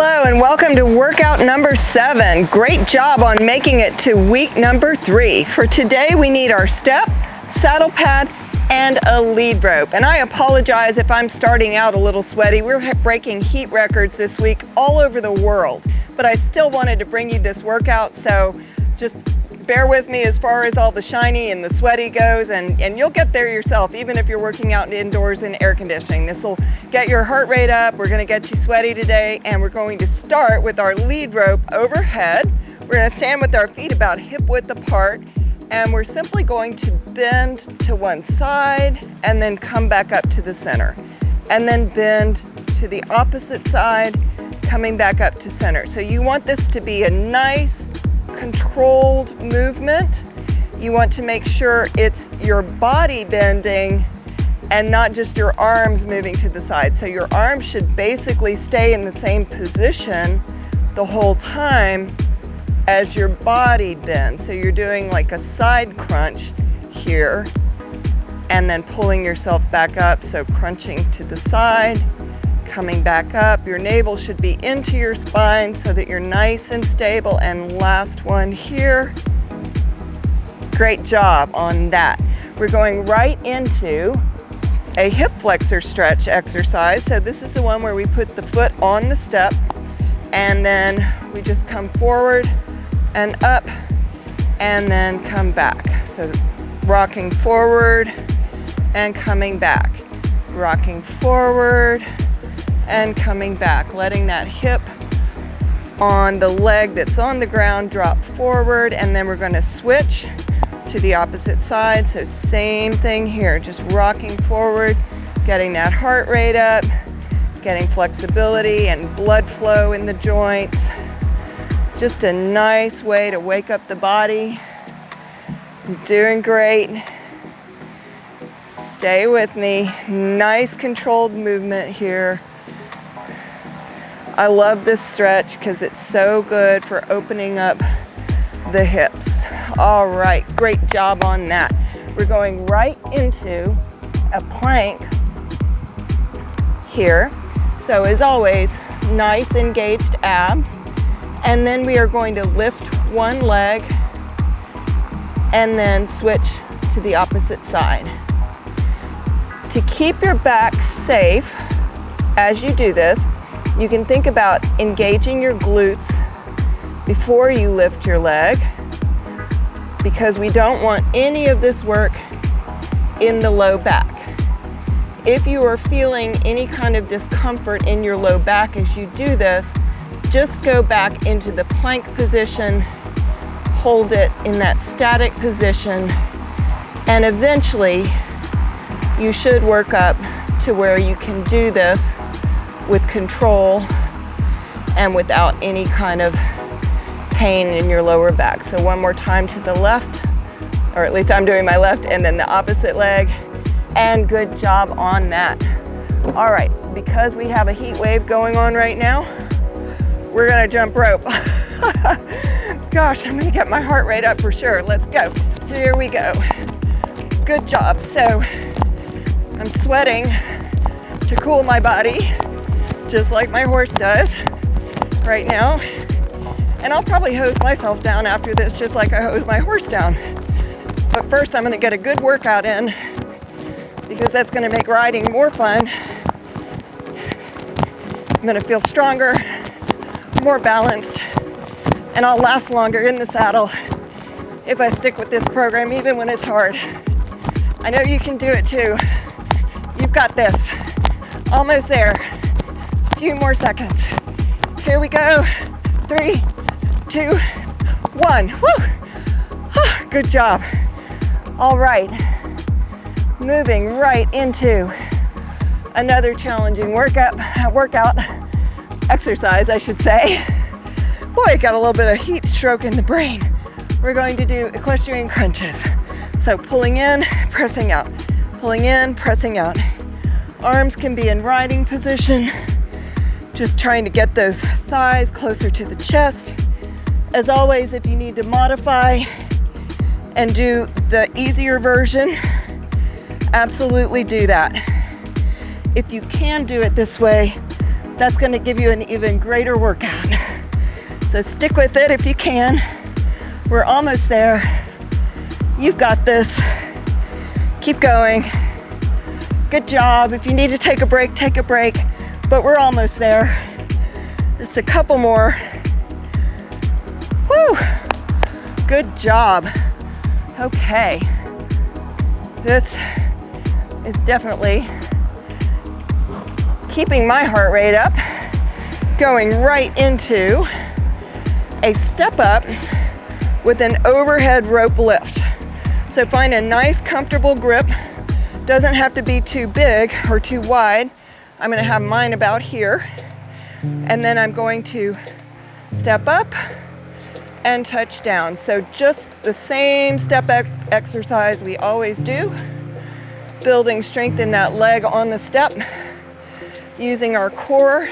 Hello and welcome to workout number 7. Great job on making it to week number 3. For today we need our step, saddle pad, and a lead rope. And I apologize if I'm starting out a little sweaty. We're breaking heat records this week all over the world, but I still wanted to bring you this workout, so just bear with me as far as all the shiny and the sweaty goes, and you'll get there yourself, even if you're working out indoors in air conditioning. This will get your heart rate up. We're gonna get you sweaty today, and we're going to start with our lead rope overhead. We're gonna stand with our feet about hip width apart, and we're simply going to bend to one side and then come back up to the center, and then bend to the opposite side, coming back up to center. So you want this to be a nice, controlled movement. You want to make sure it's your body bending and not just your arms moving to the side. So your arms should basically stay in the same position the whole time as your body bends. So you're doing like a side crunch here and then pulling yourself back up. So crunching to the side, coming back up. Your navel should be into your spine so that you're nice and stable. And last one here. Great job on that. We're going right into a hip flexor stretch exercise. So this is the one where we put the foot on the step and then we just come forward and up and then come back. So rocking forward and coming back. Rocking forward and coming back, letting that hip on the leg that's on the ground drop forward, and then we're going to switch to the opposite side. So same thing here, just rocking forward, getting that heart rate up, getting flexibility and blood flow in the joints. Just a nice way to wake up the body. Doing great. Stay with me. Nice controlled movement here. I love this stretch because it's so good for opening up the hips. All right, great job on that. We're going right into a plank here. So as always, nice engaged abs. And then we are going to lift one leg and then switch to the opposite side. To keep your back safe as you do this, you can think about engaging your glutes before you lift your leg, because we don't want any of this work in the low back. If you are feeling any kind of discomfort in your low back as you do this, just go back into the plank position, hold it in that static position, and eventually you should work up to where you can do this with control and without any kind of pain in your lower back. So one more time to the left, or at least I'm doing my left, and then the opposite leg, and good job on that. All right, because we have a heat wave going on right now, we're gonna jump rope. Gosh, I'm gonna get my heart rate up for sure. Let's go. Here we go. Good job. So I'm sweating to cool my body, just like my horse does right now. And I'll probably hose myself down after this, just like I hose my horse down. But first I'm gonna get a good workout in, because that's gonna make riding more fun. I'm gonna feel stronger, more balanced, and I'll last longer in the saddle if I stick with this program, even when it's hard. I know you can do it too. You've got this. Almost there. A few more seconds. Here we go. 3, 2, 1. Woo! Good job. All right. Moving right into another challenging workout exercise, I should say. Boy, got a little bit of heat stroke in the brain. We're going to do equestrian crunches. So pulling in, pressing out. Pulling in, pressing out. Arms can be in riding position. Just trying to get those thighs closer to the chest. As always, if you need to modify and do the easier version, absolutely do that. If you can do it this way, that's going to give you an even greater workout. So stick with it if you can. We're almost there. You've got this. Keep going. Good job. If you need to take a break, take a break. But we're almost there. Just a couple more. Woo! Good job. Okay. This is definitely keeping my heart rate up. Going right into a step up with an overhead rope lift. So find a nice comfortable grip. Doesn't have to be too big or too wide. I'm gonna have mine about here. And then I'm going to step up and touch down. So just the same step exercise we always do. Building strength in that leg on the step. Using our core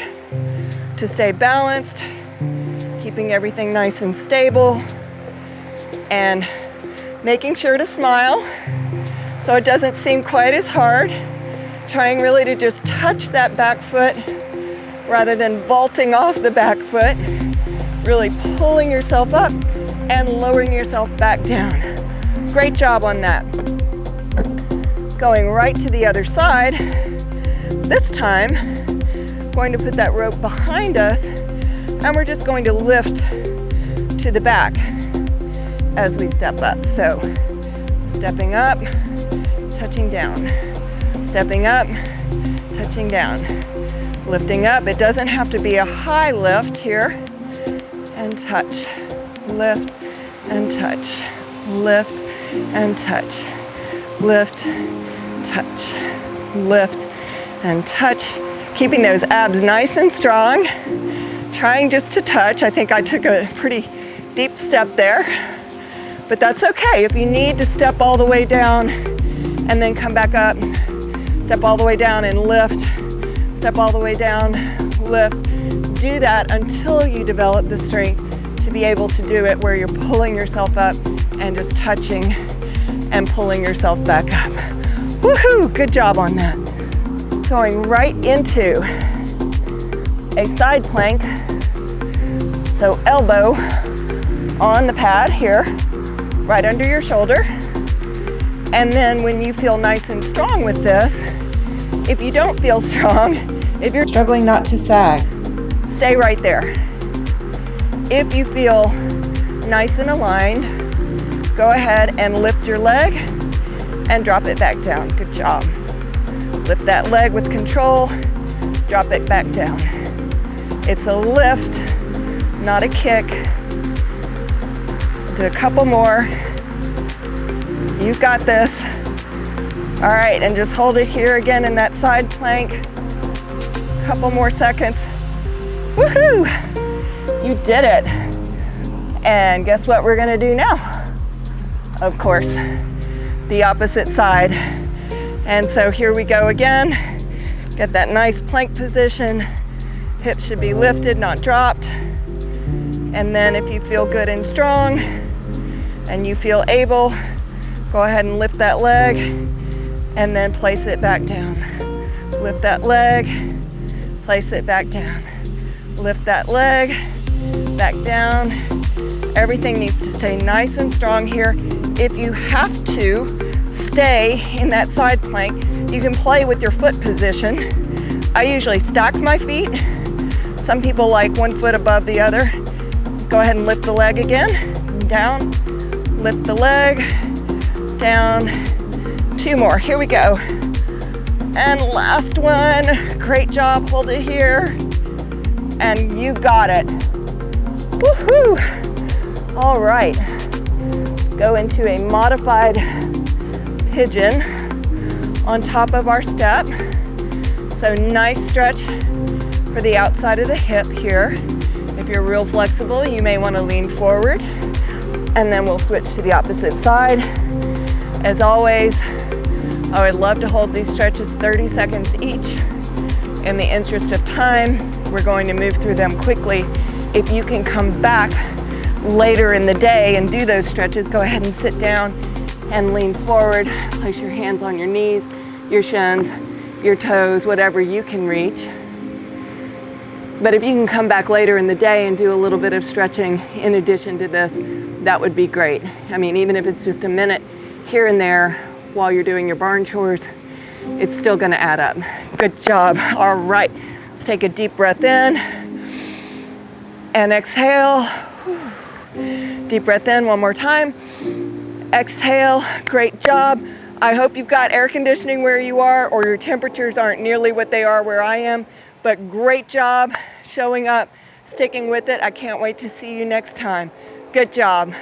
to stay balanced. Keeping everything nice and stable. And making sure to smile so it doesn't seem quite as hard. Trying really to just touch that back foot rather than vaulting off the back foot. Really pulling yourself up and lowering yourself back down. Great job on that. Going right to the other side. This time, going to put that rope behind us and we're just going to lift to the back as we step up. So stepping up, touching down. Stepping up, touching down. Lifting up. It doesn't have to be a high lift here. And touch, lift and touch, lift and touch, lift, touch, lift and touch. Keeping those abs nice and strong. Trying just to touch. I think I took a pretty deep step there, but that's okay. If you need to step all the way down and then come back up, step all the way down and lift, step all the way down, lift. Do that until you develop the strength to be able to do it where you're pulling yourself up and just touching and pulling yourself back up. Woohoo! Good job on that. Going right into a side plank. So elbow on the pad here, right under your shoulder. And then when you feel nice and strong with this, if you don't feel strong, if you're struggling not to sag, stay right there. If you feel nice and aligned, go ahead and lift your leg and drop it back down. Good job. Lift that leg with control, drop it back down. It's a lift, not a kick. Do a couple more. You've got this. All right, and just hold it here again in that side plank. Couple more seconds. Woohoo! You did it. And guess what we're gonna do now? Of course, the opposite side. And so here we go again. Get that nice plank position. Hips should be lifted, not dropped. And then if you feel good and strong and you feel able, go ahead and lift that leg and then place it back down. Lift that leg, place it back down. Lift that leg, back down. Everything needs to stay nice and strong here. If you have to stay in that side plank, you can play with your foot position. I usually stack my feet. Some people like one foot above the other. Let's go ahead and lift the leg again, down, lift the leg, down. Two more, here we go. And last one, great job, hold it here. And you got it. Woohoo! All right, let's go into a modified pigeon on top of our step. So nice stretch for the outside of the hip here. If you're real flexible, you may want to lean forward, and then we'll switch to the opposite side. As always, I would love to hold these stretches 30 seconds each. In the interest of time, we're going to move through them quickly. If you can come back later in the day and do those stretches, go ahead and sit down and lean forward. Place your hands on your knees, your shins, your toes, whatever you can reach. But if you can come back later in the day and do a little bit of stretching in addition to this, that would be great. I mean, even if it's just a minute here and there while you're doing your barn chores, it's still gonna add up. Good job. All right, let's take a deep breath in and exhale. Deep breath in one more time. Exhale, great job. I hope you've got air conditioning where you are, or your temperatures aren't nearly what they are where I am, but great job showing up, sticking with it. I can't wait to see you next time. Good job.